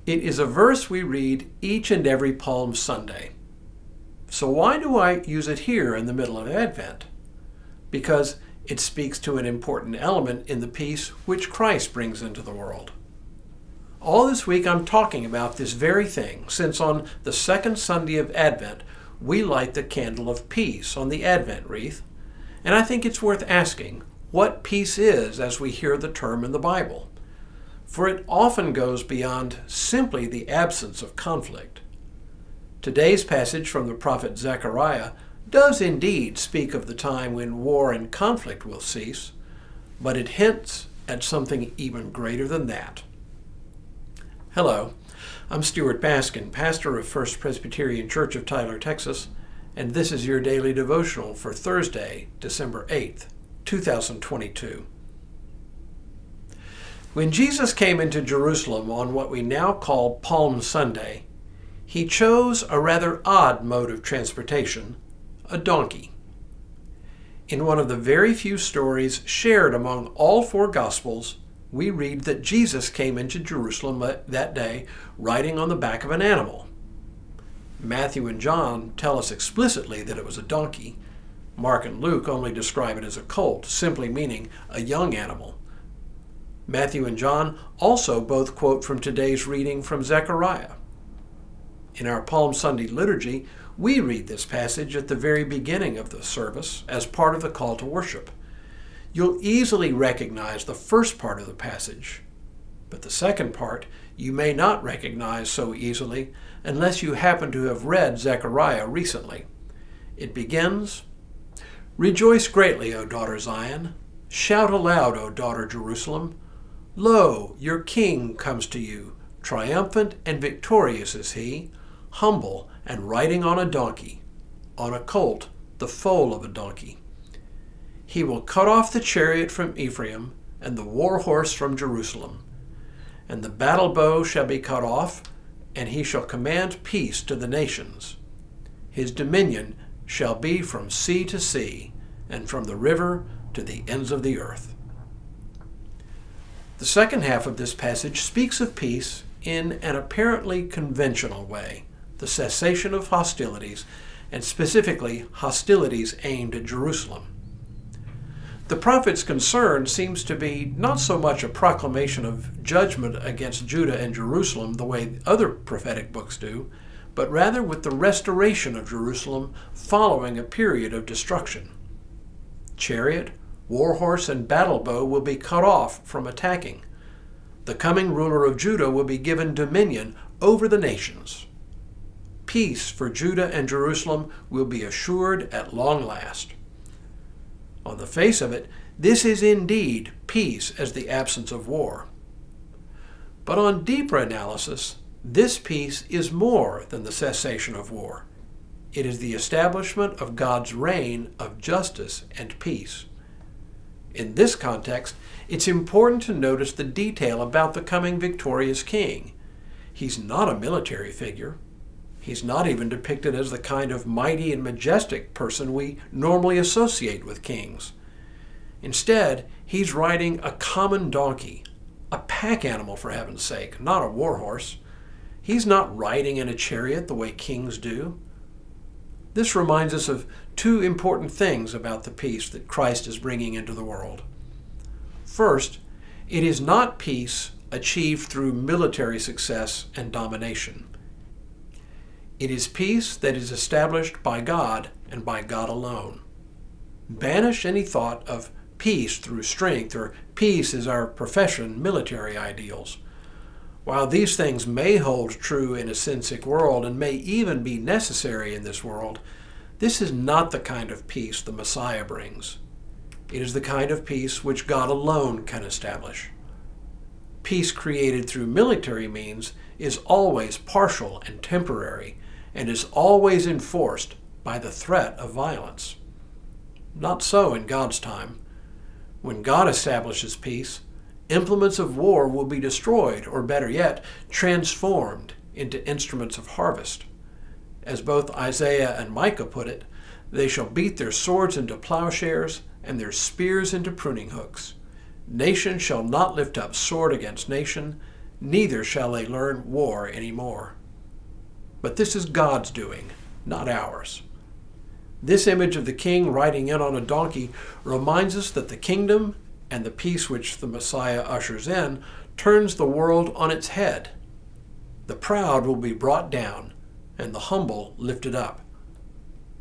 It is a verse we read each and every Palm Sunday. So why do I use it here in the middle of Advent? Because it speaks to an important element in the peace which Christ brings into the world. All this week I'm talking about this very thing, since on the second Sunday of Advent we light the candle of peace on the Advent wreath, and I think it's worth asking what peace is as we hear the term in the Bible, for it often goes beyond simply the absence of conflict. Today's passage from the prophet Zechariah does indeed speak of the time when war and conflict will cease, but it hints at something even greater than that. Hello, I'm Stuart Baskin, pastor of First Presbyterian Church of Tyler, Texas, and this is your daily devotional for Thursday, December 8th, 2022. When Jesus came into Jerusalem on what we now call Palm Sunday, he chose a rather odd mode of transportation, a donkey. In one of the very few stories shared among all four Gospels, we read that Jesus came into Jerusalem that day riding on the back of an animal. Matthew and John tell us explicitly that it was a donkey. Mark and Luke only describe it as a colt, simply meaning a young animal. Matthew and John also both quote from today's reading from Zechariah. In our Palm Sunday liturgy, we read this passage at the very beginning of the service as part of the call to worship. You'll easily recognize the first part of the passage, but the second part you may not recognize so easily unless you happen to have read Zechariah recently. It begins, "Rejoice greatly, O daughter Zion. Shout aloud, O daughter Jerusalem. Lo, your king comes to you. Triumphant and victorious is he, humble and riding on a donkey, on a colt, the foal of a donkey. He will cut off the chariot from Ephraim and the war horse from Jerusalem. And the battle bow shall be cut off, and he shall command peace to the nations. His dominion shall be from sea to sea, and from the river to the ends of the earth." The second half of this passage speaks of peace in an apparently conventional way, the cessation of hostilities, and specifically hostilities aimed at Jerusalem. The prophet's concern seems to be not so much a proclamation of judgment against Judah and Jerusalem the way other prophetic books do, but rather with the restoration of Jerusalem following a period of destruction. Chariot, war horse, and battle bow will be cut off from attacking. The coming ruler of Judah will be given dominion over the nations. Peace for Judah and Jerusalem will be assured at long last. On the face of it, this is indeed peace as the absence of war. But on deeper analysis, this peace is more than the cessation of war. It is the establishment of God's reign of justice and peace. In this context, it's important to notice the detail about the coming victorious king. He's not a military figure. He's not even depicted as the kind of mighty and majestic person we normally associate with kings. Instead, he's riding a common donkey, a pack animal for heaven's sake, not a war horse. He's not riding in a chariot the way kings do. This reminds us of two important things about the peace that Christ is bringing into the world. First, it is not peace achieved through military success and domination. It is peace that is established by God and by God alone. Banish any thought of peace through strength or peace as our profession military ideals. While these things may hold true in a sin-sick world and may even be necessary in this world, this is not the kind of peace the Messiah brings. It is the kind of peace which God alone can establish. Peace created through military means is always partial and temporary, and is always enforced by the threat of violence. Not so in God's time. When God establishes peace, implements of war will be destroyed, or better yet, transformed into instruments of harvest. As both Isaiah and Micah put it, they shall beat their swords into plowshares and their spears into pruning hooks. Nation shall not lift up sword against nation, neither shall they learn war any more. But this is God's doing, not ours. This image of the king riding in on a donkey reminds us that the kingdom and the peace which the Messiah ushers in turns the world on its head. The proud will be brought down, and the humble lifted up.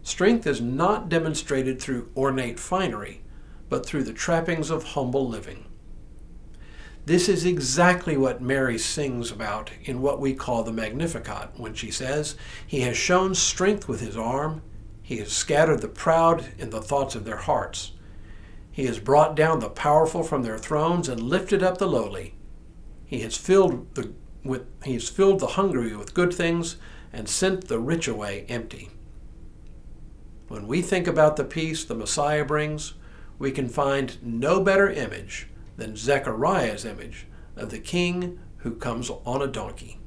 Strength is not demonstrated through ornate finery, but through the trappings of humble living. This is exactly what Mary sings about in what we call the Magnificat, when she says, "He has shown strength with his arm, he has scattered the proud in the thoughts of their hearts. He has brought down the powerful from their thrones and lifted up the lowly. He has filled the hungry with good things and sent the rich away empty." When we think about the peace the Messiah brings, we can find no better image than Zechariah's image of the king who comes on a donkey.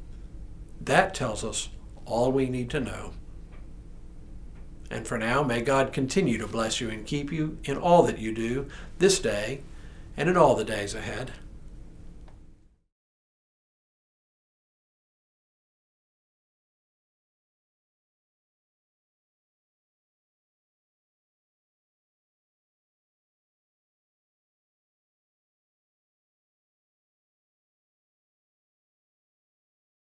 That tells us all we need to know. And for now, may God continue to bless you and keep you in all that you do this day and in all the days ahead.